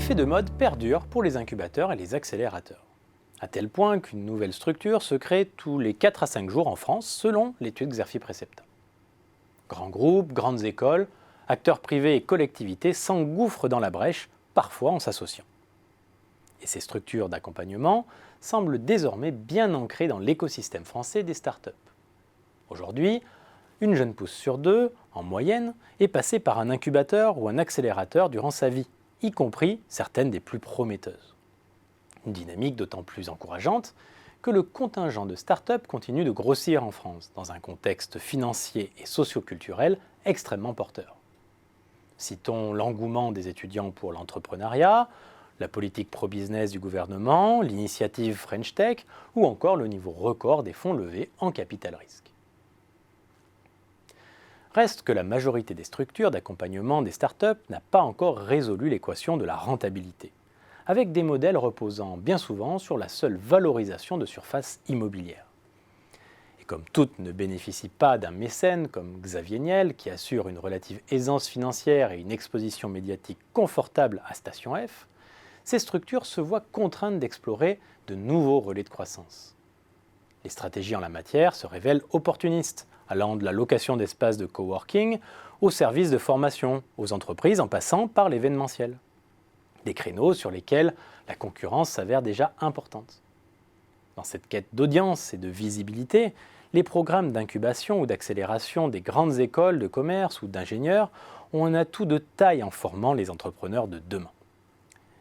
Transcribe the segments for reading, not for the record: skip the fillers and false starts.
l'effet de mode perdure pour les incubateurs et les accélérateurs. À tel point qu'une nouvelle structure se crée tous les 4 à 5 jours en France selon l'étude Xerfi Precepta. Grands groupes, grandes écoles, acteurs privés et collectivités s'engouffrent dans la brèche, parfois en s'associant. Et ces structures d'accompagnement semblent désormais bien ancrées dans l'écosystème français des startups. Aujourd'hui, une jeune pousse sur deux, en moyenne, est passée par un incubateur ou un accélérateur durant sa vie, y compris certaines des plus prometteuses. Une dynamique d'autant plus encourageante que le contingent de start-up continue de grossir en France, dans un contexte financier et socio-culturel extrêmement porteur. Citons l'engouement des étudiants pour l'entrepreneuriat, la politique pro-business du gouvernement, l'initiative French Tech ou encore le niveau record des fonds levés en capital risque. Reste que la majorité des structures d'accompagnement des startups n'a pas encore résolu l'équation de la rentabilité, avec des modèles reposant bien souvent sur la seule valorisation de surface immobilière. Et comme toutes ne bénéficient pas d'un mécène comme Xavier Niel, qui assure une relative aisance financière et une exposition médiatique confortable à Station F, ces structures se voient contraintes d'explorer de nouveaux relais de croissance. Les stratégies en la matière se révèlent opportunistes, allant de la location d'espaces de coworking aux services de formation, aux entreprises en passant par l'événementiel. Des créneaux sur lesquels la concurrence s'avère déjà importante. Dans cette quête d'audience et de visibilité, les programmes d'incubation ou d'accélération des grandes écoles de commerce ou d'ingénieurs ont un atout de taille en formant les entrepreneurs de demain.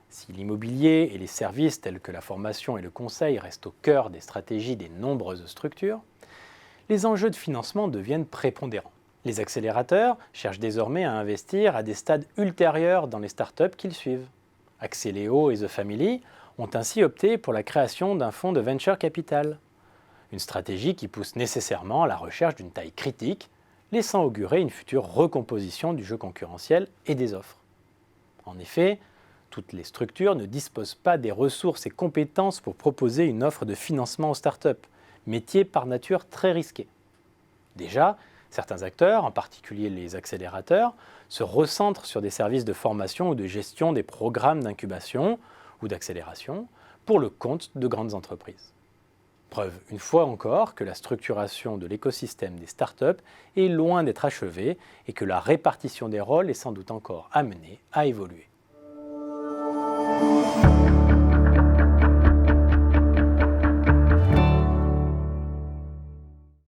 Si l'immobilier et les services tels que la formation et le conseil restent au cœur des stratégies des nombreuses structures, les enjeux de financement deviennent prépondérants. Les accélérateurs cherchent désormais à investir à des stades ultérieurs dans les startups qu'ils suivent. Axeléo et The Family ont ainsi opté pour la création d'un fonds de venture capital. Une stratégie qui pousse nécessairement à la recherche d'une taille critique, laissant augurer une future recomposition du jeu concurrentiel et des offres. En effet, toutes les structures ne disposent pas des ressources et compétences pour proposer une offre de financement aux startups, métier par nature très risqué. Déjà, certains acteurs, en particulier les accélérateurs, se recentrent sur des services de formation ou de gestion des programmes d'incubation ou d'accélération pour le compte de grandes entreprises. Preuve une fois encore que la structuration de l'écosystème des startups est loin d'être achevée et que la répartition des rôles est sans doute encore amenée à évoluer.